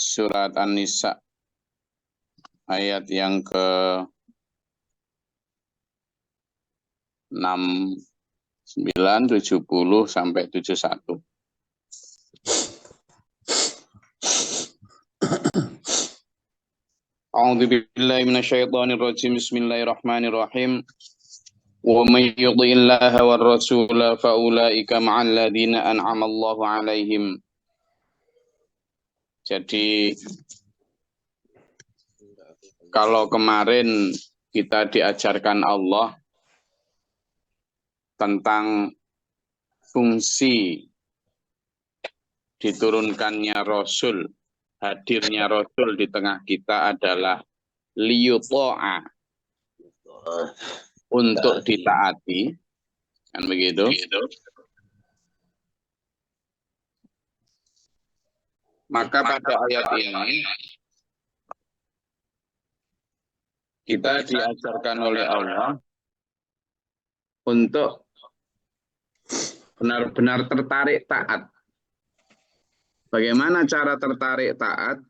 surat An-Nisa ayat yang ke 69, 70 sampai 71. A'udzu billahi minasyaitonir rajim. Bismillahirrahmanirrahim. Wa may yuti'illaha war rasula fa ulaika ma'al ladzina an'ama Allahu 'alaihim. Jadi kalau kemarin kita diajarkan Allah tentang fungsi diturunkannya Rasul, hadirnya Rasul di tengah kita adalah liyuto'a, untuk ditaati, kan begitu? Maka pada ayat ini kita diajarkan oleh Allah untuk benar-benar tertarik taat. Bagaimana cara tertarik taat?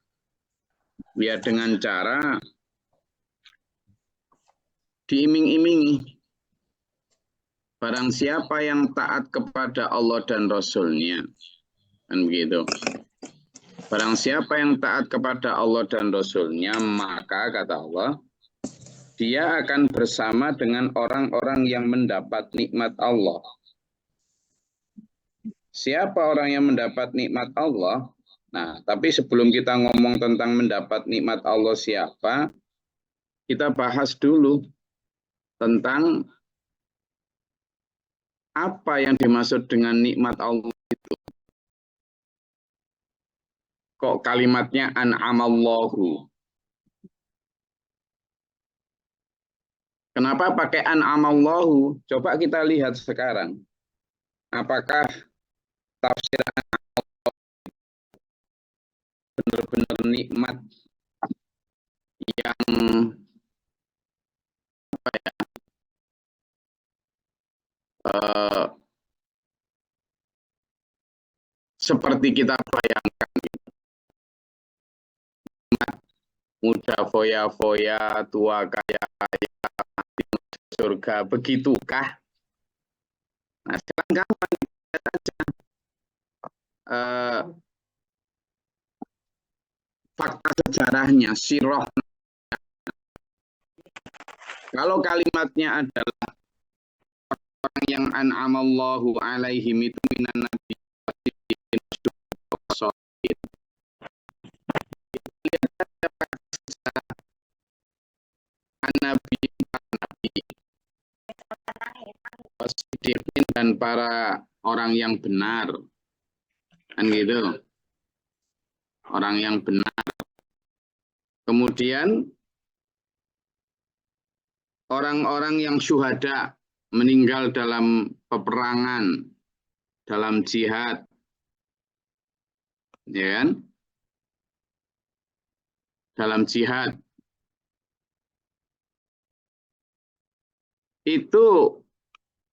Ya dengan cara diiming-imingi. Barang siapa yang taat kepada Allah dan Rasul-Nya, kan begitu. Barang siapa yang taat kepada Allah dan Rasul-Nya, maka kata Allah, dia akan bersama dengan orang-orang yang mendapat nikmat Allah. Siapa orang yang mendapat nikmat Allah? Nah, tapi sebelum kita ngomong tentang mendapat nikmat Allah siapa, kita bahas dulu tentang apa yang dimaksud dengan nikmat Allah itu. Kok kalimatnya an'amallahu? Kenapa pakai an'amallahu? Coba kita lihat sekarang. Apakah tafsir benar-benar nikmat yang apa ya, seperti kita bayangkan, muda foya-foya, tua kaya-kaya, surga, begitukah? Nah, sekarang gampang lihat aja fakta sejarahnya, sirah. Kalau kalimatnya adalah orang yang an'amallahu alaihim itu minan nabi dan para orang yang benar, kan gitu, orang yang benar. Kemudian orang-orang yang syuhada, meninggal dalam peperangan, dalam jihad, ya kan? Dalam jihad itu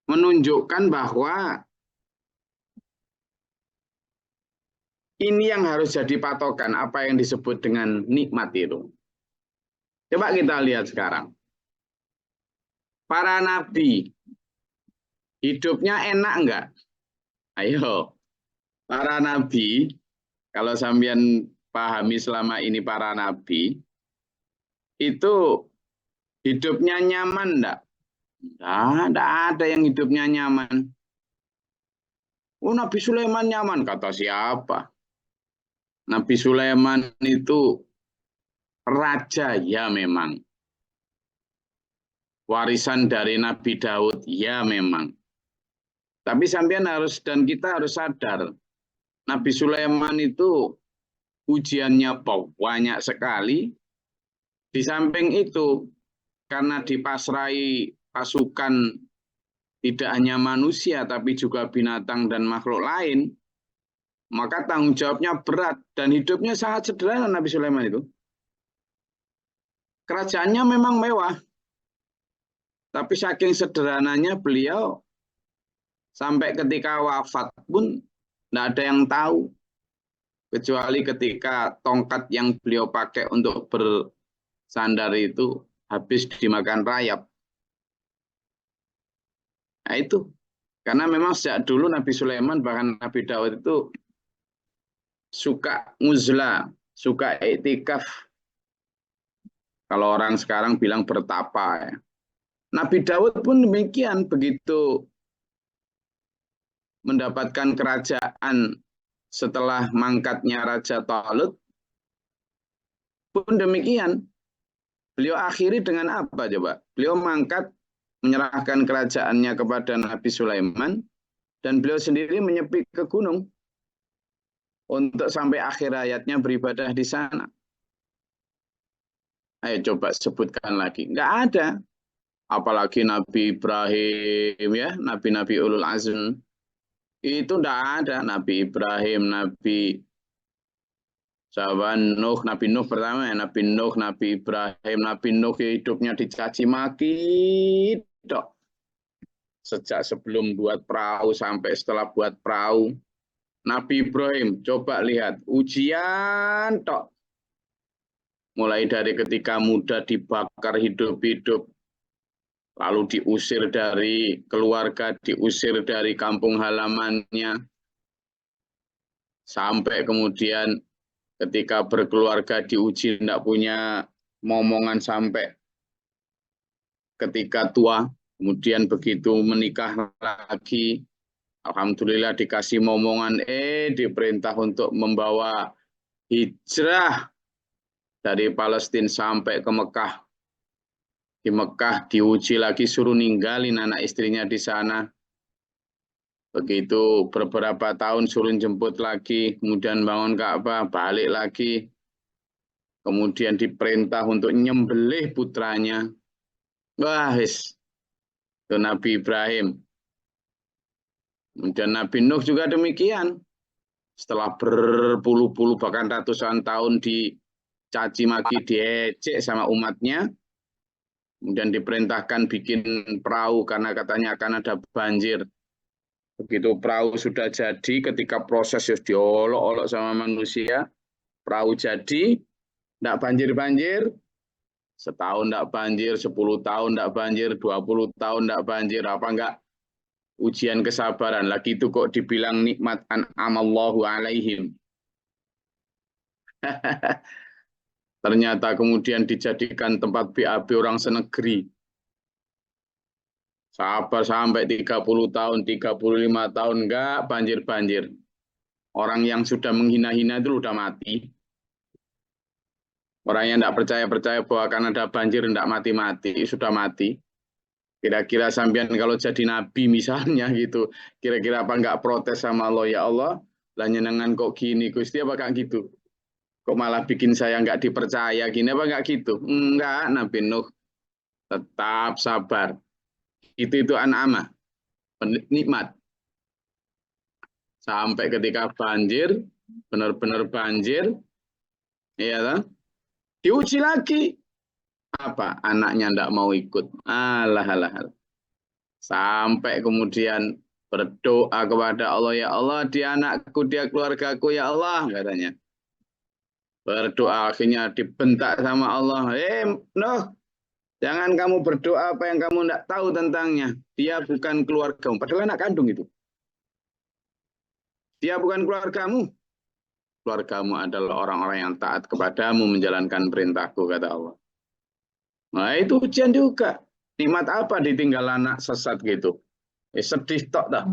menunjukkan bahwa ini yang harus jadi patokan apa yang disebut dengan nikmat itu. Coba kita lihat sekarang. Para nabi, hidupnya enak enggak? Ayo, para nabi, kalau sampean pahami selama ini para nabi, itu hidupnya nyaman enggak? Enggak ada yang hidupnya nyaman. Oh, Nabi Sulaiman nyaman, kata siapa? Nabi Sulaiman itu raja, ya memang. Warisan dari Nabi Daud, ya memang. Tapi sampean harus, dan kita harus sadar, Nabi Sulaiman itu ujiannya banyak sekali. Di samping itu, karena dipasrai pasukan tidak hanya manusia, tapi juga binatang dan makhluk lain, maka tanggung jawabnya berat, dan hidupnya sangat sederhana Nabi Sulaiman itu. Kerajaannya memang mewah, tapi saking sederhananya beliau, sampai ketika wafat pun tidak ada yang tahu. kecuali ketika tongkat yang beliau pakai untuk bersandar itu habis dimakan rayap. Nah itu, karena memang sejak dulu Nabi Sulaiman bahkan Nabi Daud itu suka nguzla, suka iktikaf. Kalau orang sekarang bilang bertapa ya. Nabi Daud pun demikian, begitu mendapatkan kerajaan setelah mangkatnya Raja Talut pun demikian. Beliau akhiri dengan apa coba? Beliau mangkat, menyerahkan kerajaannya kepada Nabi Sulaiman, dan beliau sendiri menyepi ke gunung untuk sampai akhir hayatnya beribadah di sana. Ayo coba sebutkan lagi. Nggak ada. Apalagi Nabi Ibrahim, ya, Nabi-Nabi Ulul Azm. Itu nggak ada. Nabi Ibrahim, Nabi Nuh, Nabi Nuh pertama ya, Nabi Nuh, Nabi Ibrahim, Nabi Nuh hidupnya dicaci maki, dok. Sejak sebelum buat perahu sampai setelah buat perahu. Nabi Ibrahim, coba lihat, ujian, dok. Mulai dari ketika muda dibakar hidup-hidup, lalu diusir dari keluarga, diusir dari kampung halamannya, sampai kemudian ketika berkeluarga diuji tidak punya momongan sampai ketika tua, kemudian begitu menikah lagi, alhamdulillah dikasih momongan, diperintah untuk membawa hijrah dari Palestina sampai ke Mekah. Di Mekah diuji lagi, suruh ninggalin anak istrinya di sana. Begitu beberapa tahun suruh jemput lagi, kemudian bangun Ka'bah, balik lagi. Kemudian diperintah untuk nyembelih putranya. Wah, itu Nabi Ibrahim. Kemudian Nabi Nuh juga demikian. Setelah berpuluh-puluh bahkan ratusan tahun dicaci maki, diejek sama umatnya, kemudian diperintahkan bikin perahu karena katanya akan ada banjir. Begitu perahu sudah jadi, ketika proses diolok-olok sama manusia, perahu jadi, tidak banjir-banjir, setahun tidak banjir, 10 tahun tidak banjir, 20 tahun tidak banjir, apa enggak? Ujian kesabaran. Lagi itu kok dibilang nikmat an'amallahu alaihim. Ternyata kemudian dijadikan tempat BAB orang senegeri. Sabar sampai 30 tahun, 35 tahun, enggak banjir-banjir. Orang yang sudah menghina-hina itu sudah mati. Orang yang tidak percaya-percaya bahwa akan ada banjir, tidak mati-mati, sudah mati. Kira-kira sampean kalau jadi nabi misalnya gitu, kira-kira apa enggak protes sama Allah, ya Allah, lah nyenengan kok gini, Gusti, apa enggak gitu? Kok malah bikin saya enggak dipercaya gini, apa enggak gitu? Enggak, Nabi Nuh tetap sabar. Itu an'amah, nikmat. Sampai ketika banjir, benar-benar banjir, ya kan? Diuji lagi. Apa? Anaknya tidak mau ikut. Alah, alah, alah. Sampai kemudian berdoa kepada Allah, ya Allah, dia anakku, dia keluargaku, ya Allah, katanya. Berdoa akhirnya dibentak sama Allah. Nuh, jangan kamu berdoa apa yang kamu tidak tahu tentangnya. Dia bukan keluargamu, padahal anak kandung itu. Dia bukan keluargamu. Keluargamu adalah orang-orang yang taat kepadamu, menjalankan perintahku, kata Allah. Nah itu ujian juga. Nikmat apa ditinggal anak sesat gitu. Sedih tok dah.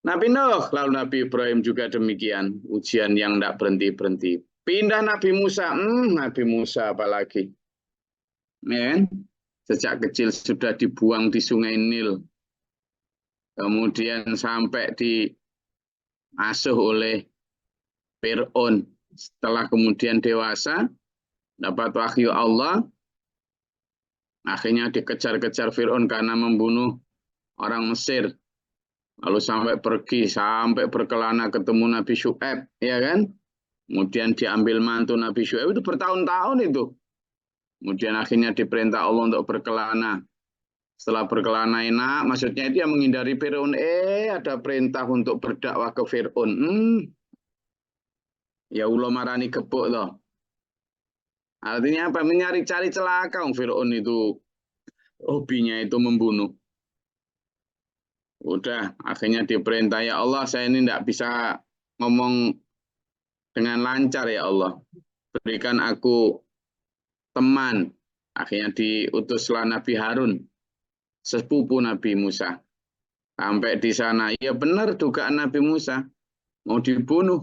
Nabi Nuh, lalu Nabi Ibrahim juga demikian. Ujian yang tidak berhenti-berhenti. Pindah Nabi Musa. Nabi Musa apalagi. Ya, sejak kecil sudah dibuang di sungai Nil. Kemudian sampai diasuh oleh Fir'aun. Setelah kemudian dewasa, dapat wahyu Allah, akhirnya dikejar-kejar Fir'aun karena membunuh orang Mesir. Lalu sampai pergi, sampai berkelana ketemu Nabi Syu'aib, ya kan? Kemudian diambil mantu Nabi Syu'aib, itu bertahun-tahun itu. Kemudian akhirnya diperintah Allah untuk berkelana. Setelah berkelana enak, maksudnya itu yang menghindari Fir'aun. Ada perintah untuk berdakwah ke Fir'aun. Ya Allah marani gebuk toh. Artinya apa? Mencari-cari celaka. Fir'aun itu hobinya itu membunuh. Udah, akhirnya diperintah, ya Allah, saya ini tidak bisa ngomong dengan lancar ya Allah. Berikan aku teman. Akhirnya diutuslah Nabi Harun, sepupu Nabi Musa. Sampai di sana, ya benar dugaan Nabi Musa, mau dibunuh.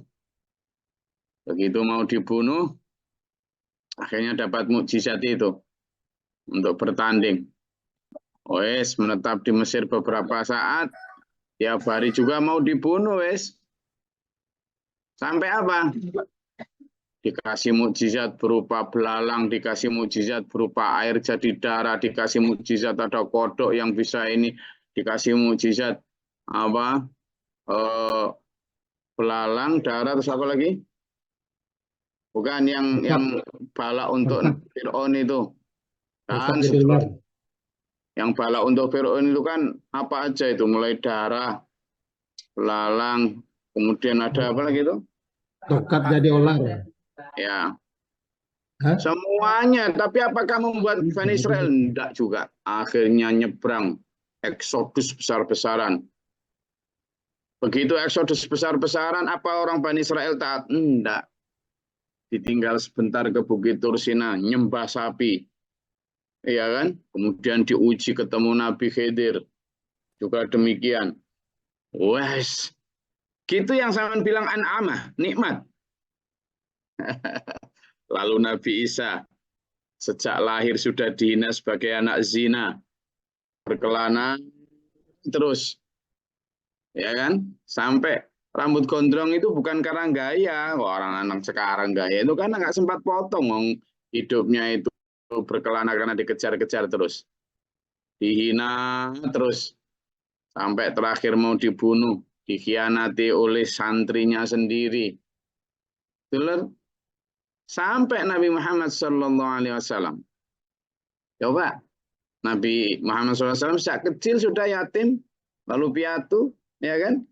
Begitu mau dibunuh, akhirnya dapat mukjizat itu untuk bertanding. Wes menetap di Mesir beberapa saat, tiap hari juga mau dibunuh, wes. Sampai apa? Dikasih mukjizat berupa belalang, dikasih mukjizat berupa air jadi darah, dikasih mukjizat ada kodok yang bisa ini, dikasih mukjizat apa? Eh, Belalang, darah, terus apa lagi? Bukan yang balak untuk Fir'aun itu. Kan yang balak untuk Fir'aun itu kan apa aja itu, mulai darah, belalang, kemudian ada apa lagi itu? Tokat jadi ular. Ya, Hah? semuanya. Tapi apakah membuat Bani Israel? Tidak juga. Akhirnya nyebrang, eksodus besar-besaran. Begitu eksodus besar-besaran, apa orang Bani Israel taat? Tidak. Ditinggal sebentar ke Bukit Tursina, nyembah sapi. Iya kan? Kemudian diuji ketemu Nabi Khidir. Juga demikian. Wes, gitu yang saya bilang an'amah, nikmat. Lalu Nabi Isa sejak lahir sudah dihina sebagai anak zina, berkelana terus, ya kan? Sampai rambut gondrong itu bukan karena gaya. Orang anak sekarang gaya itu karena nggak sempat potong. Hidupnya itu berkelana karena dikejar-kejar terus, dihina terus, sampai terakhir mau dibunuh, dikhianati oleh santrinya sendiri. Betul? Sampai Nabi Muhammad SAW. Coba, Nabi Muhammad SAW sejak kecil sudah yatim, lalu piatu, ya kan?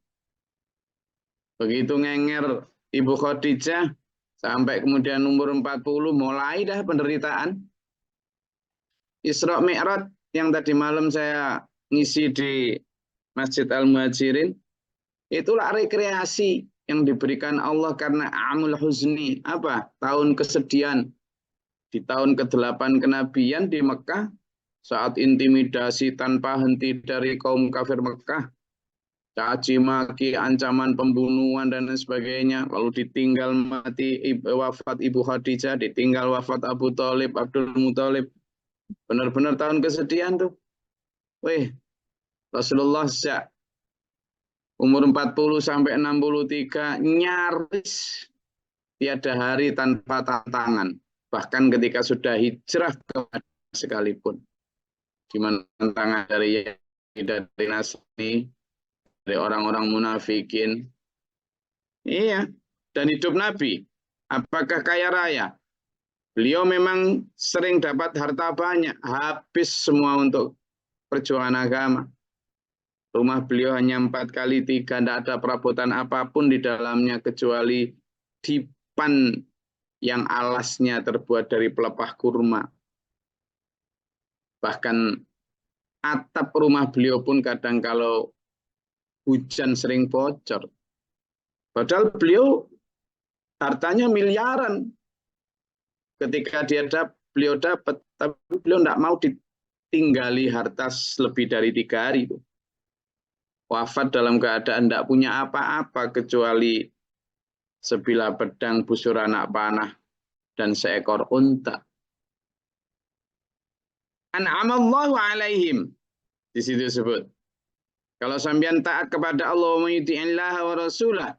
Begitu ngenger Ibu Khadijah, sampai kemudian umur 40, mulai dah penderitaan. Isra Mi'raj yang tadi malam saya ngisi di Masjid Al-Muhajirin, itulah rekreasi yang diberikan Allah karena amul huzni, apa? Tahun kesedihan. Di tahun ke-8 kenabian di Mekah, saat intimidasi tanpa henti dari kaum kafir Mekah, caci maki, ancaman pembunuhan dan lain sebagainya, lalu ditinggal mati wafat Ibu Khadijah, ditinggal wafat Abu Thalib, Abdul Muthalib. Benar-benar tahun kesedihan tuh. Wih, Rasulullah sejak umur 40 sampai 63 nyaris tiada hari tanpa tantangan. Bahkan ketika sudah hijrah ke sekalipun. Di mana tantangan dari Nasrani, dari orang-orang munafikin. Iya, dan hidup Nabi. Apakah kaya raya? Beliau memang sering dapat harta banyak, habis semua untuk perjuangan agama. Rumah beliau hanya 4x3, tidak ada perabotan apapun di dalamnya kecuali dipan yang alasnya terbuat dari pelepah kurma. Bahkan atap rumah beliau pun kadang kalau hujan sering bocor. Padahal beliau hartanya miliaran. Ketika beliau dapat, tapi beliau tidak mau ditinggali harta lebih dari 3 hari. Wafat dalam keadaan tidak punya apa-apa kecuali sebilah pedang, busur anak panah, dan seekor unta. An'amallahu alaihim. Di situ disebut. Kalau sampean taat kepada Allah, menguti'illah wa rasulah,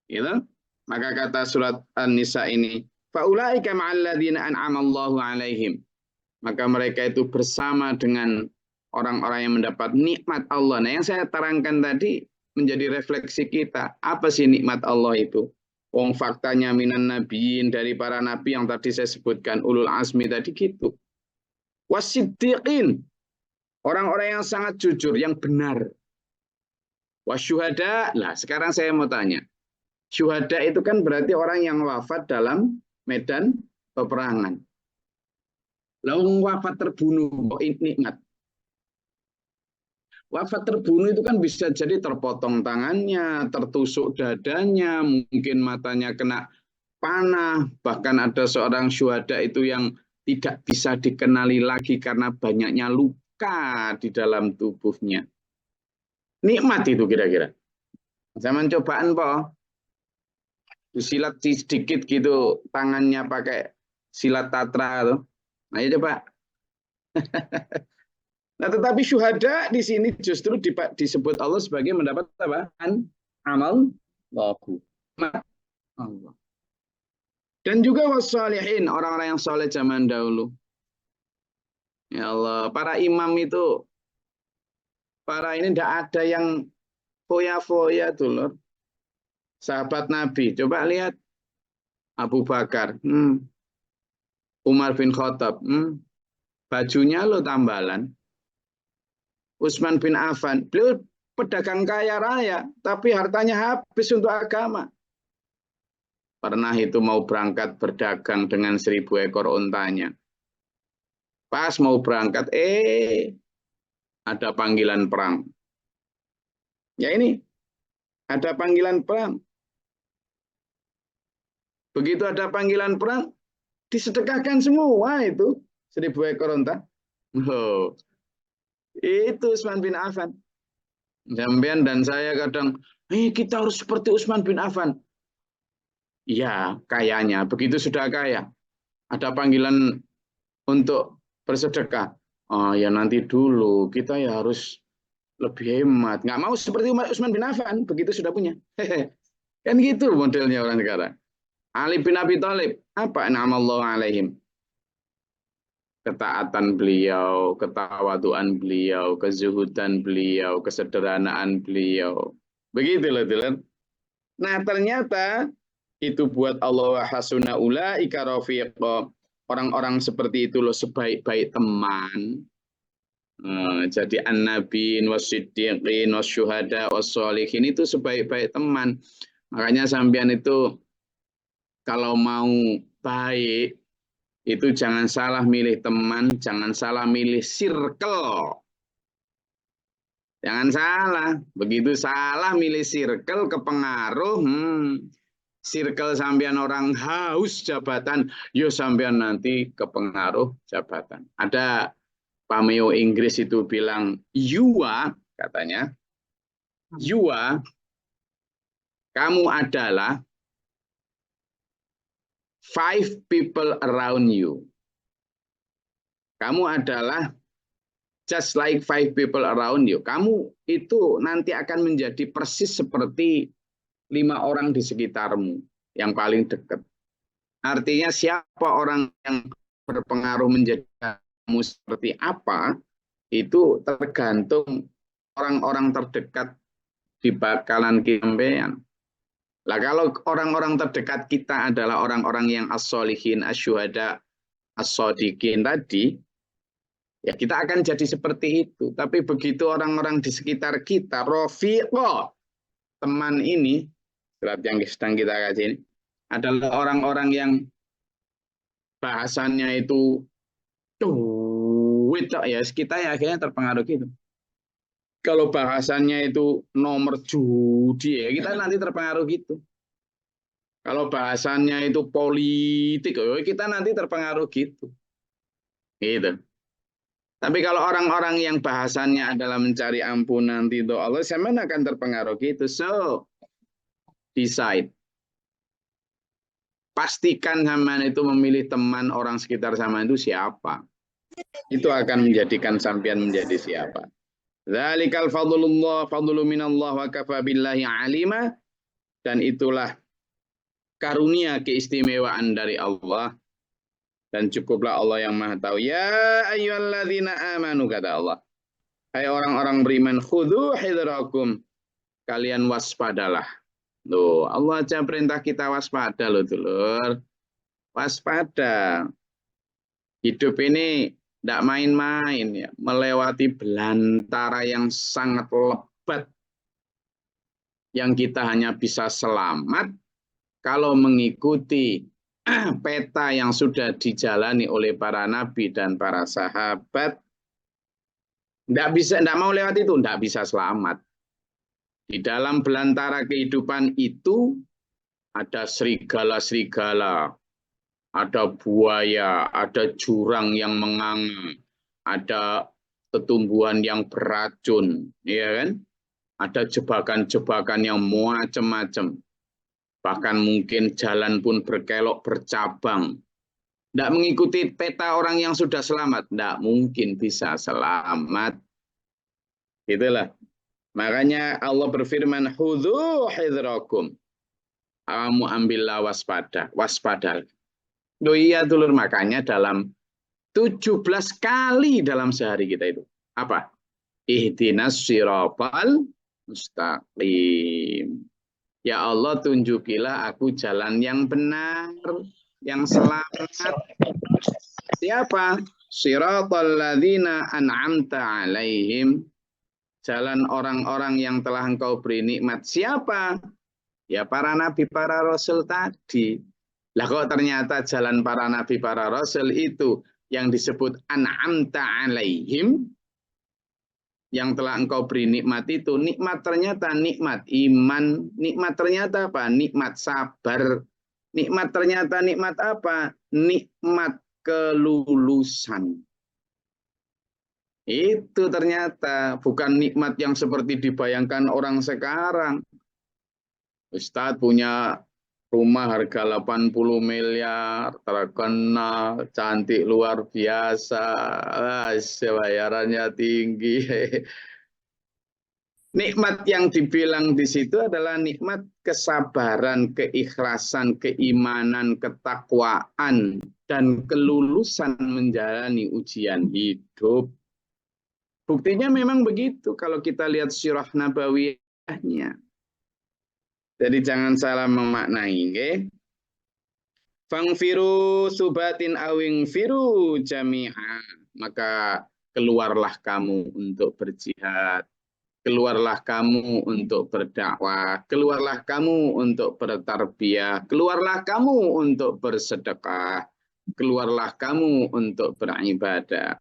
gitu, maka kata surat An-Nisa ini, faulaika ma'alladzina an'amallahu alaihim. Maka mereka itu bersama dengan orang-orang yang mendapat nikmat Allah. Nah, yang saya terangkan tadi menjadi refleksi kita. Apa sih nikmat Allah itu? Wong faktanya minan nabiyin, dari para nabi yang tadi saya sebutkan, ulul azmi tadi gitu. Wasiddiqin, orang-orang yang sangat jujur, yang benar. Wasyuhada, lah sekarang saya mau tanya. Syuhada itu kan berarti orang yang wafat dalam medan peperangan. Lalu wafat terbunuh, kok nikmat. Wafat terbunuh itu kan bisa jadi terpotong tangannya, tertusuk dadanya, mungkin matanya kena panah, bahkan ada seorang syuhada itu yang tidak bisa dikenali lagi karena banyaknya luka di dalam tubuhnya. Nikmat itu kira-kira. Zaman cobaan, Pak. Silat sedikit gitu, tangannya pakai silat tatra tuh. Ayo coba. Nah, tetapi syuhada di sini justru disebut Allah sebagai mendapat apa? Amal lahu. Allah. Dan juga wassalihin, orang-orang yang soleh zaman dahulu. Ya Allah, para imam itu, para ini tidak ada yang foya-foya tuh loh. Sahabat Nabi, coba lihat Abu Bakar, Umar bin Khattab, bajunya lo tambalan. Utsman bin Affan, beliau pedagang kaya raya, tapi hartanya habis untuk agama. Pernah itu mau berangkat berdagang dengan 1000 ekor untanya. Pas mau berangkat, ada panggilan perang. Ya ini, ada panggilan perang. Begitu ada panggilan perang, disedekahkan semua itu 1000 ekor unta. Oh, itu Utsman bin Affan. Jambian dan saya kadang, kita harus seperti Utsman bin Affan. Iya, kayanya. Begitu sudah kaya, ada panggilan untuk bersedekah. Oh ya nanti dulu, kita ya harus lebih hemat. Nggak mau seperti Utsman bin Affan, begitu sudah punya. Kan gitu modelnya orang sekarang. Ali bin Abi Thalib, apa namallahu alaihim? Ketaatan beliau, ketawaduan beliau, kezuhudan beliau, kesederhanaan beliau. Begitu loh, Dilan. Nah, ternyata itu buat Allah hasuna ulaika rafiqa. Orang-orang seperti itu loh sebaik-baik teman. Jadi an-nabiin wasiddiqin wasyuhada wassolihin itu sebaik-baik teman. Makanya sampean itu kalau mau baik itu jangan salah milih teman, jangan salah milih circle. Jangan salah, begitu salah milih circle kepengaruh, circle sampean orang haus jabatan, yo sampean nanti kepengaruh jabatan. Ada pameo Inggris itu bilang, katanya, kamu adalah 5 people around you. Kamu adalah just like 5 people around you. Kamu itu nanti akan menjadi persis seperti 5 orang di sekitarmu yang paling dekat. Artinya siapa orang yang berpengaruh menjadi kamu seperti apa, itu tergantung orang-orang terdekat di bakalan sampean. Lah kalau orang-orang terdekat kita adalah orang-orang yang as-solihin, as-syuhada, as-sodiqin tadi, ya kita akan jadi seperti itu. Tapi begitu orang-orang di sekitar kita, rafiqah, teman ini, surat yang sedang kita kaji ini, adalah orang-orang yang bahasannya itu duit, ya kita ya akhirnya terpengaruh gitu. Kalau bahasannya itu nomor judi, ya kita nanti terpengaruh gitu. Kalau bahasannya itu politik, kita nanti terpengaruh gitu. Gitu. Tapi kalau orang-orang yang bahasannya adalah mencari ampunan ridho Allah, saya akan terpengaruh gitu. So, decide. Pastikan sampean itu memilih teman orang sekitar sampean itu siapa. Itu akan menjadikan sampean menjadi siapa. Dzalikal fadlullah fadlu minallah wa kafa billahi alima, dan itulah karunia keistimewaan dari Allah dan cukuplah Allah yang Maha tahu. Ya ayyuhalladzina amanu, kata Allah. Hai orang-orang beriman, khudhu hidrakum, kalian waspadalah. Loh, Allah aja perintah kita waspada loh, dulur. Waspada. Hidup ini tidak main-main ya, melewati belantara yang sangat lebat, yang kita hanya bisa selamat kalau mengikuti peta yang sudah dijalani oleh para nabi dan para sahabat, tidak mau lewat itu, tidak bisa selamat. Di dalam belantara kehidupan itu ada serigala-serigala, ada buaya, ada jurang yang menganga, ada tumbuhan yang beracun, ya kan? Ada jebakan-jebakan yang macam-macam. Bahkan mungkin jalan pun berkelok bercabang. Tidak mengikuti peta orang yang sudah selamat, tidak mungkin bisa selamat. Itulah. Makanya Allah berfirman, "Khudhu hidrakum." Kamu ambillah waspada, waspada. Loh iya dulur, makanya dalam 17 kali dalam sehari kita itu. Apa? Ihdinas siratal mustaqim. Ya Allah, tunjukilah aku jalan yang benar, yang selamat. Siapa? Siratal ladzina an'amta alaihim. Jalan orang-orang yang telah engkau beri nikmat. Siapa? Ya para nabi, para rasul tadi. Lah kok ternyata jalan para nabi, para rasul itu yang disebut an'amta alaihim, yang telah engkau beri nikmat itu, nikmat ternyata nikmat iman, nikmat ternyata apa? Nikmat sabar, nikmat ternyata nikmat apa? Nikmat kelulusan. Itu ternyata bukan nikmat yang seperti dibayangkan orang sekarang. Ustadz punya rumah harga 80 miliar, terkenal, cantik luar biasa, bayarannya tinggi. Nikmat yang dibilang di situ adalah nikmat kesabaran, keikhlasan, keimanan, ketakwaan, dan kelulusan menjalani ujian hidup. Buktinya memang begitu kalau kita lihat sirah nabawiyahnya. Jadi jangan salah memaknai, okay? Fangfiru subatin awing firu jami'a. Maka keluarlah kamu untuk berjihad. Keluarlah kamu untuk berdakwah. Keluarlah kamu untuk bertarbiyah. Keluarlah kamu untuk bersedekah. Keluarlah kamu untuk beribadah.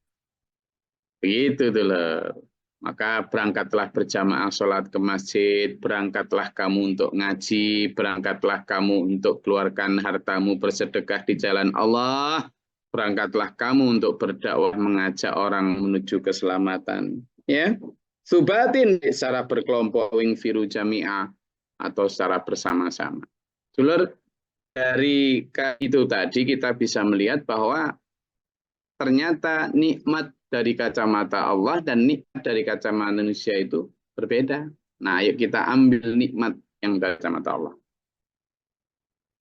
Begitu dulu. Maka berangkatlah berjamaah sholat ke masjid, berangkatlah kamu untuk ngaji, berangkatlah kamu untuk keluarkan hartamu bersedekah di jalan Allah, berangkatlah kamu untuk berdakwah mengajak orang menuju keselamatan. Ya, subatin secara berkelompok, wing firu jami'ah, atau secara bersama-sama. Dulur, dari itu tadi kita bisa melihat bahwa ternyata nikmat dari kacamata Allah dan nikmat dari kacamata manusia itu berbeda. Nah, ayo kita ambil nikmat yang dari kacamata Allah.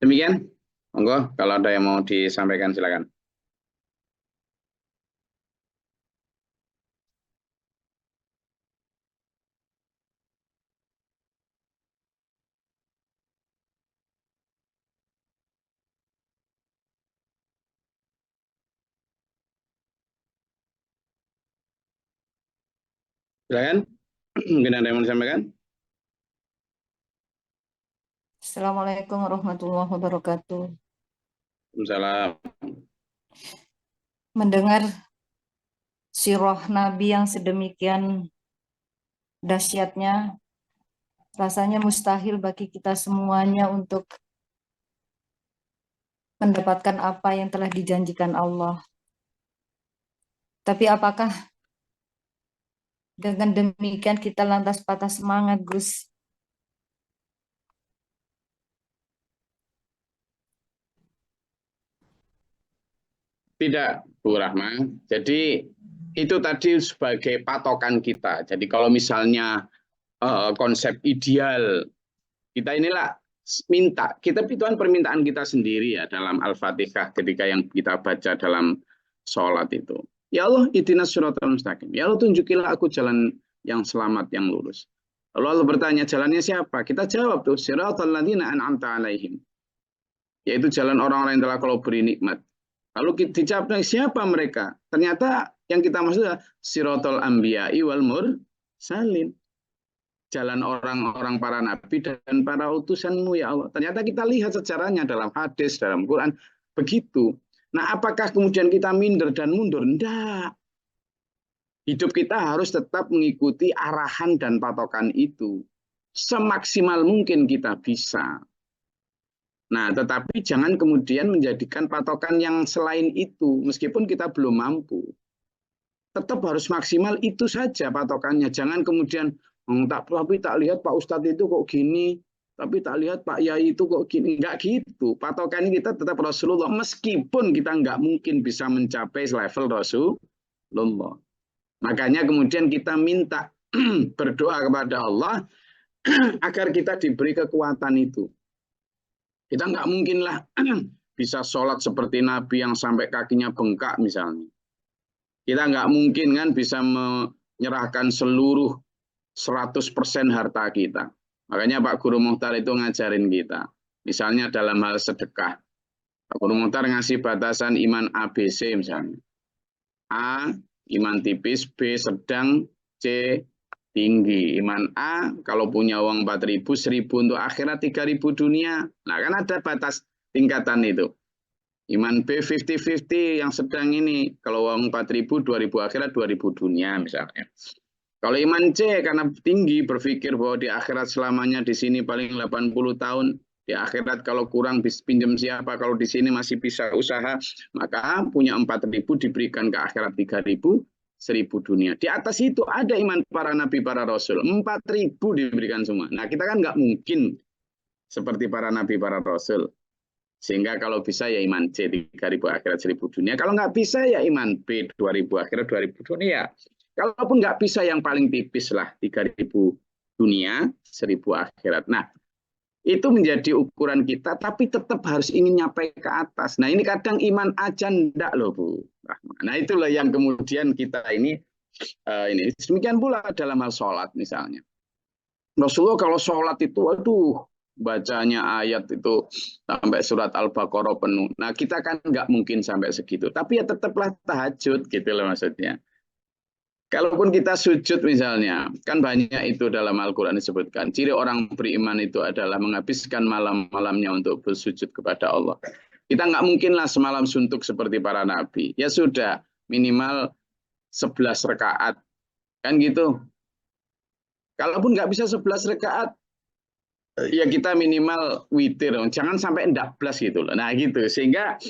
Demikian, monggo kalau ada yang mau disampaikan silakan. Silakan. Mungkin ada yang mau disampaikan? Assalamualaikum warahmatullahi wabarakatuh. Waalaikumsalam. Mendengar sirah Nabi yang sedemikian dahsyatnya, rasanya mustahil bagi kita semuanya untuk mendapatkan apa yang telah dijanjikan Allah. Tapi apakah dengan demikian kita lantas patah semangat, Gus? Tidak, Bu Rahma. Jadi itu tadi sebagai patokan kita. Jadi kalau misalnya konsep ideal, kita inilah minta. Kita itu kan permintaan kita sendiri ya dalam Al-Fatihah ketika yang kita baca dalam sholat itu. Ya Allah, ihdinas siratal mustaqim. Ya Allah, tunjukilah aku jalan yang selamat, yang lurus. Lalu Allah bertanya, jalannya siapa? Kita jawab tuh, siratal ladzina an'amta alaihim. Yaitu jalan orang-orang yang telah kau beri nikmat. Lalu dijawab, siapa mereka? Ternyata yang kita maksud adalah siratal anbiya'i wal mursalin. jalan orang-orang para nabi dan para utusanmu ya Allah. Ternyata kita lihat sejarahnya dalam hadis, dalam Quran, begitu. Nah, apakah kemudian kita minder dan mundur? Enggak. Hidup kita harus tetap mengikuti arahan dan patokan itu. Semaksimal mungkin kita bisa. Nah, tetapi jangan kemudian menjadikan patokan yang selain itu, meskipun kita belum mampu. Tetap harus maksimal itu saja patokannya. Jangan kemudian, tapi tak lihat Pak Ustadz itu kok gini, tapi tak lihat Pak Yai itu kok gini. Enggak gitu. Patokan kita tetap Rasulullah, meskipun kita enggak mungkin bisa mencapai level Rasulullah. Makanya kemudian kita minta berdoa kepada Allah agar kita diberi kekuatan itu. Kita nggak mungkin lah bisa sholat seperti Nabi yang sampai kakinya bengkak misalnya. Kita nggak mungkin kan bisa menyerahkan seluruh 100% harta kita. Makanya Pak Guru Mukhtar itu ngajarin kita. Misalnya dalam hal sedekah. Pak Guru Mukhtar ngasih batasan iman ABC misalnya. A, iman tipis, B sedang, C tinggi. Iman A kalau punya uang 4.000, 1.000 untuk akhirat, 3.000 dunia. Nah, kan ada batas tingkatan itu. Iman B 50-50 yang sedang ini, kalau uang 4.000, 2.000 akhirat, 2.000 dunia misalnya. Kalau iman C karena tinggi berpikir bahwa di akhirat selamanya di sini paling 80 tahun, di akhirat kalau kurang pinjam siapa, kalau di sini masih bisa usaha, maka punya 4.000 diberikan ke akhirat 3.000, 1.000 dunia. Di atas itu ada iman para nabi, para rasul. 4.000 diberikan semua. Nah, kita kan nggak mungkin seperti para nabi, para rasul. Sehingga kalau bisa ya iman C 3.000 akhirat 1.000 dunia. Kalau nggak bisa ya iman B 2.000 akhirat 2.000 dunia. Kalaupun nggak bisa yang paling tipis lah 3.000 dunia, 1.000 akhirat. Nah, itu menjadi ukuran kita, tapi tetap harus ingin nyampe ke atas. Nah, ini kadang iman aja enggak loh, Bu. Nah, itulah yang kemudian kita ini. Demikian pula dalam hal sholat misalnya. Rasulullah kalau sholat itu, aduh, bacanya ayat itu sampai surat Al-Baqarah penuh. Nah, kita kan nggak mungkin sampai segitu. Tapi ya tetaplah tahajud, gitu loh maksudnya. Kalaupun kita sujud misalnya, kan banyak itu dalam Al-Quran disebutkan. Ciri orang beriman itu adalah menghabiskan malam-malamnya untuk bersujud kepada Allah. Kita nggak mungkinlah semalam suntuk seperti para nabi. Ya sudah, minimal 11 rakaat. Kan gitu. Kalaupun nggak bisa 11 rakaat, ya kita minimal witir. Jangan sampai 14 gitu loh. Nah gitu. Sehingga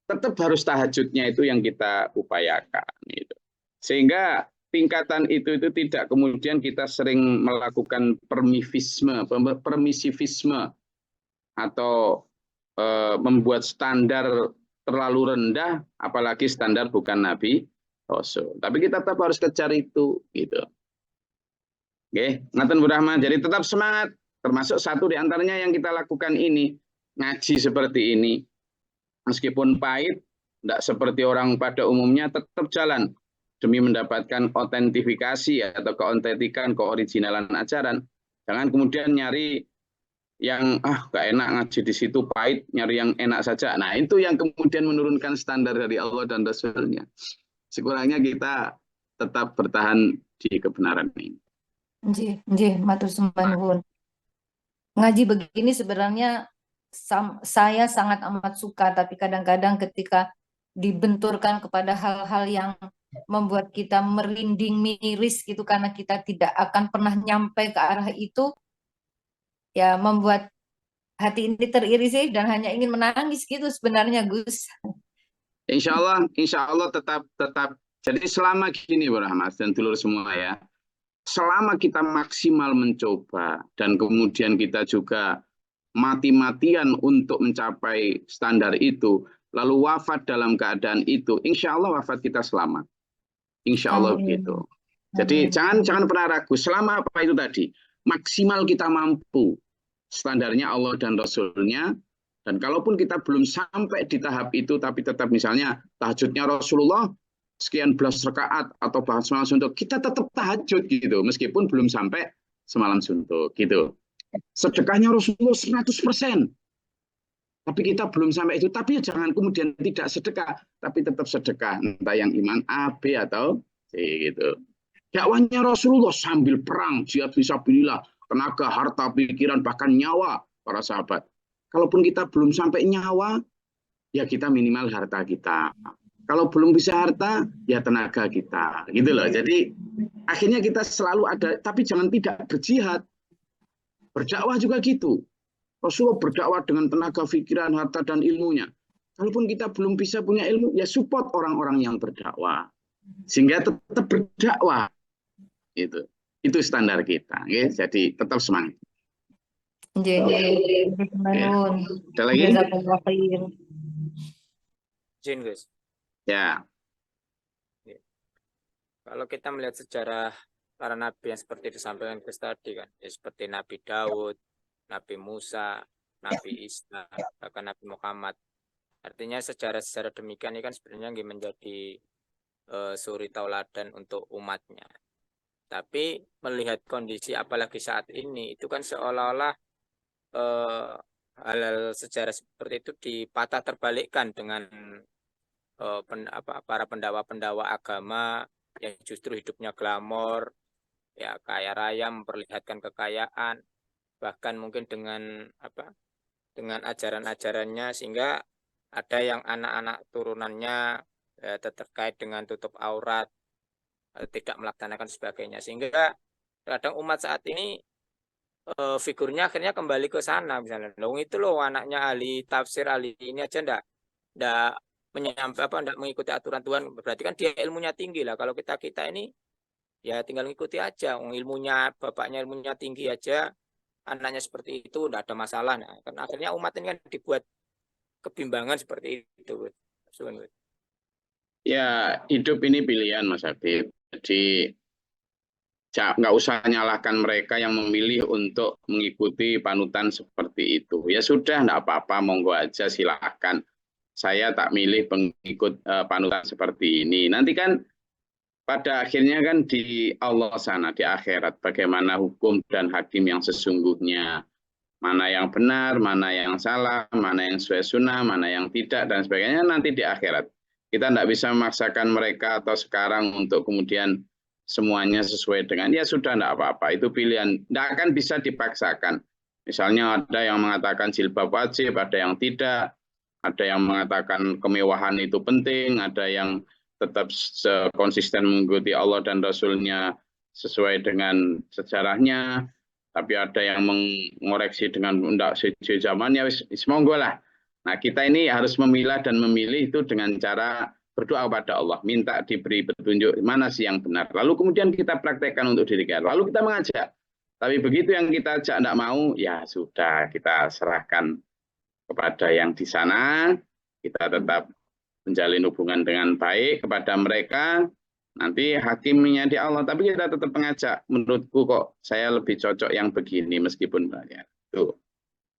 tetap harus tahajudnya itu yang kita upayakan. Gitu. Sehingga tingkatan itu tidak kemudian kita sering melakukan permisivisme atau membuat standar terlalu rendah, apalagi standar bukan Nabi Rasul. Tapi kita tetap harus kejar itu, gitu. Oke, ngaten Bu Rahman. Jadi tetap semangat. Termasuk satu di antaranya yang kita lakukan ini, ngaji seperti ini. Meskipun pahit, tidak seperti orang pada umumnya, tetap jalan. Demi mendapatkan otentifikasi atau keautentikan, keoriginalan ajaran. Jangan kemudian nyari yang gak enak ngaji di situ, pahit, nyari yang enak saja. Nah, itu yang kemudian menurunkan standar dari Allah dan Rasulnya. Sekurangnya kita tetap bertahan di kebenaran ini. Nggih, matur sembah nuwun. Ngaji begini sebenarnya saya sangat amat suka, tapi kadang-kadang ketika dibenturkan kepada hal-hal yang membuat kita merinding miris gitu karena kita tidak akan pernah nyampe ke arah itu, ya membuat hati ini teriris dan hanya ingin menangis gitu sebenarnya, Gus. Insya Allah tetap. Jadi selama gini Bu Rahmat dan dulur semua ya, selama kita maksimal mencoba dan kemudian kita juga mati-matian untuk mencapai standar itu, lalu wafat dalam keadaan itu, insya Allah wafat kita selamat. Insya Allah begitu. Jadi jangan pernah ragu. Selama apa itu tadi, maksimal kita mampu standarnya Allah dan Rasulnya. Dan kalaupun kita belum sampai di tahap itu, tapi tetap misalnya tahajudnya Rasulullah sekian belas rakaat atau bahkan semalam suntuk, kita tetap tahajud gitu, meskipun belum sampai semalam suntuk gitu. Sedekahnya Rasulullah 100%. Tapi kita belum sampai itu. Tapi jangan kemudian tidak sedekah, tapi tetap sedekah. Entah yang iman A, B, atau C gitu. Dakwahnya Rasulullah sambil perang, jihad fisabilillah, tenaga, harta, pikiran, bahkan nyawa para sahabat. Kalaupun kita belum sampai nyawa, ya kita minimal harta kita. Kalau belum bisa harta, ya tenaga kita. Gitu loh. Jadi akhirnya kita selalu ada, tapi jangan tidak berjihad. Berdakwah juga gitu. Rasulullah berdakwah dengan tenaga, pikiran, harta, dan ilmunya. Kalaupun kita belum bisa punya ilmu, ya support orang-orang yang berdakwah. Sehingga tetap berdakwah. Itu standar kita. Okay? Jadi tetap semangat. Nggih, nuwun. Ada lagi? Jazakallahu khair. Izin, Gus. Ya. Kalau kita melihat sejarah para nabi yang seperti disampaikan Gus tadi kan, ya seperti Nabi Daud, Nabi Musa, Nabi Isa, bahkan Nabi Muhammad. Artinya sejarah-sejarah demikian ini kan sebenarnya menjadi suri tauladan untuk umatnya. Tapi melihat kondisi apalagi saat ini itu kan seolah-olah hal-hal sejarah seperti itu dipatah terbalikkan dengan para pendakwa-pendakwa agama yang justru hidupnya glamor, ya kaya raya, memperlihatkan kekayaan, bahkan mungkin dengan ajaran-ajarannya, sehingga ada yang anak-anak turunannya terkait dengan tutup aurat, tidak melaksanakan sebagainya, sehingga kadang umat saat ini figurnya akhirnya kembali ke sana. Misalnya dong itu loh anaknya ahli tafsir, ahli ini aja ndak mengikuti aturan Tuhan, berarti kan dia ilmunya tinggi lah. Kalau kita ini ya tinggal mengikuti aja, ilmunya bapaknya ilmunya tinggi aja, anaknya seperti itu ndak ada masalah. Nah, karena akhirnya umat ini kan dibuat kebimbangan seperti itu. Ya, hidup ini pilihan, Mas Habib. Jadi nggak usah nyalahkan mereka yang memilih untuk mengikuti panutan seperti itu. Ya sudah, nggak apa-apa, monggo aja, silahkan. Saya tak milih pengikut panutan seperti ini. Nanti kan pada akhirnya kan di Allah sana, di akhirat, bagaimana hukum dan hakim yang sesungguhnya. Mana yang benar, mana yang salah, mana yang sesuai sunnah, mana yang tidak, dan sebagainya nanti di akhirat. Kita tidak bisa memaksakan mereka atau sekarang untuk kemudian semuanya sesuai dengan, ya sudah, tidak apa-apa, itu pilihan. Tidak akan bisa dipaksakan. Misalnya ada yang mengatakan jilbab wajib, ada yang tidak, ada yang mengatakan kemewahan itu penting, ada yang tetap konsisten mengikuti Allah dan Rasul-Nya sesuai dengan sejarahnya, tapi ada yang mengoreksi dengan tidak sesuai zamannya, monggo lah. Nah, kita ini harus memilah dan memilih itu dengan cara berdoa kepada Allah, minta diberi petunjuk mana sih yang benar. Lalu kemudian kita praktekkan untuk diri kita. Lalu kita mengajak. Tapi begitu yang kita ajak tidak mau, ya sudah, kita serahkan kepada yang di sana. Kita tetap menjalin hubungan dengan baik kepada mereka. Nanti hakimnya di Allah, tapi kita tetap mengajak. Menurutku kok saya lebih cocok yang begini meskipun banyak. Tuh.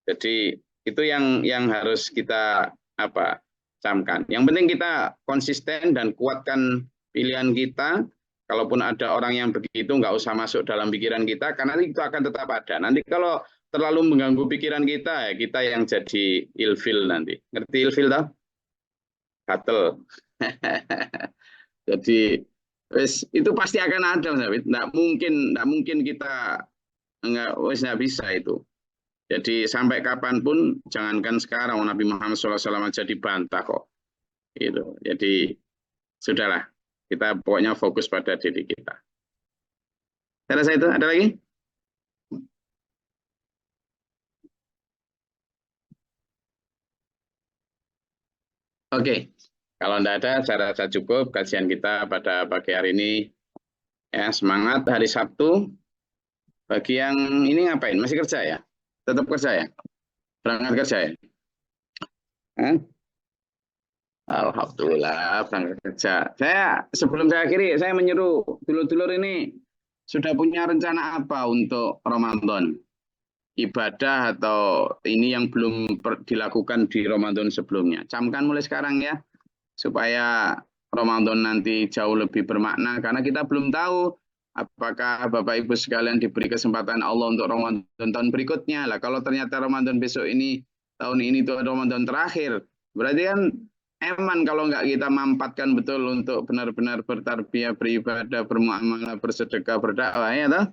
Jadi itu yang harus kita camkan. Yang penting kita konsisten dan kuatkan pilihan kita. Kalaupun ada orang yang begitu, nggak usah masuk dalam pikiran kita, karena itu akan tetap ada. Nanti kalau terlalu mengganggu pikiran kita, ya kita yang jadi ilfil nanti. Ngerti ilfil tak? Gatel. Jadi itu pasti akan ada, nggak mungkin kita nggak bisa itu. Jadi sampai kapanpun, jangankan sekarang Nabi Muhammad SAW aja dibantah kok. Gitu. Jadi sudahlah, kita pokoknya fokus pada diri kita. Saya rasa itu, ada lagi? Oke, kalau tidak ada, saya rasa cukup kajian kita pada pagi hari ini. Ya, semangat hari Sabtu. Bagi yang ini ngapain? Masih kerja ya? Tetap kerja ya? Berangkat kerja ya? Alhamdulillah, berangkat kerja. Sebelum saya akhiri, saya menyeru dulur-dulur ini sudah punya rencana apa untuk Ramadan? Ibadah atau ini yang belum dilakukan di Ramadan sebelumnya. Camkan mulai sekarang ya, supaya Ramadan nanti jauh lebih bermakna, karena kita belum tahu apakah Bapak Ibu sekalian diberi kesempatan Allah untuk Ramadan tahun berikutnya. Lah kalau ternyata Ramadan besok ini, tahun ini itu Ramadan terakhir, berarti kan eman kalau nggak kita mampatkan betul untuk benar-benar bertarbiyah, beribadah, bermuamalah, bersedekah, berdakwah ya toh.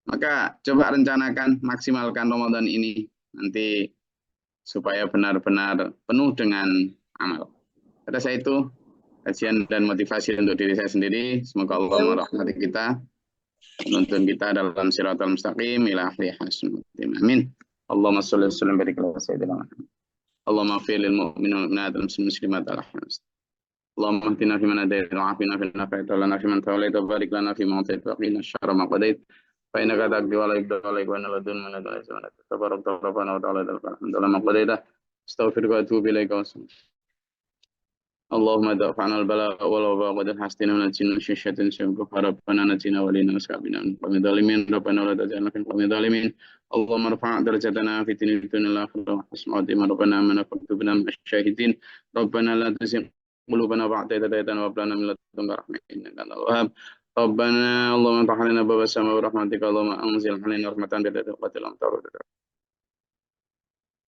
Maka coba rencanakan, maksimalkan Ramadan ini nanti supaya benar-benar penuh dengan amal. Pada saya itu kajian dan motivasi untuk diri saya sendiri. Semoga Allah merahmati kita, menuntun kita dalam siratal mustaqim ila akhir hasanatin. Amin. Allahumma sholli wa sallim barik ala sayyidina Muhammad. Allahumma ighfir lil mu'minina wal mu'minat wal muslimat wal muslimat. Allahumma ihdina fi man hadayt wa afina fi man afayt wa lana fi man tawallayt wa barik lana fi ma atayt wa qina syarra ma qadayt. Fa innaka taqdi wa la yuqda alayka wa la yudhillu man walayta wa la tabarak rabbana wa ta'ala alhamdulillah ma qadayt. Astaghfiruka wa atubu ilaika. اللهم ادفع عنا البلاء والوباء وقد حسدنا ونجنا من شر سوء ربنا نجنا ولينا وسابنا من قوم الظالمين ربنا ولا تجعلنا في القوم الظالمين اللهم ارفع درجتنا في الدنيا والآخرة وحسن عظيما ربنا آمنا فاكتبنا من الشاهدين ربنا لا تزغ قلوبنا بعد إذ هديتنا وهب لنا من لدنك رحمة إنك أنت الوهاب ربنا اللهم افتح علينا باب السماء برحمتك اللهم أنزل علينا رحمة بيدك الأمطار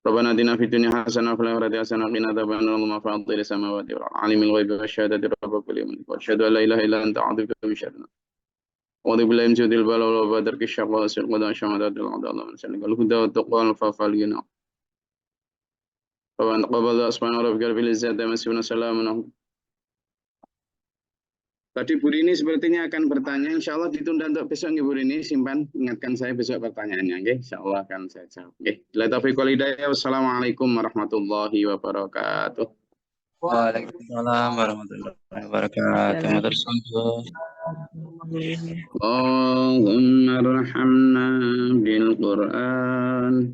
ربنا آتنا في الدنيا حسنة وفي الآخرة حسنة وقنا عذاب النار اللهم فاطر السماوات والأرض عالم الغيب والشهادة رب كل ملك وأشهد أن لا إله إلا أنت أعوذ بك من شرنا أعوذ بالله من جود البلاء والوباء درك الشقاء وسوء القضاء شماتة الأعداء اللهم نسألك الهدى والتقوى والعفاف والغنى ربنا تقبل سبحان ربك رب العزة عما يصفون سلام. Tadi Bu Rini sepertinya akan bertanya, insya Allah ditunda untuk besok nih Bu Rini, simpan, ingatkan saya besok pertanyaannya, okay? Insya Allah akan saya jawab. Okay. Bila taufiq wal hidayah, wassalamualaikum warahmatullahi wabarakatuh. Waalaikumsalam warahmatullahi wabarakatuh. Allahumma arhamna bil Qur'an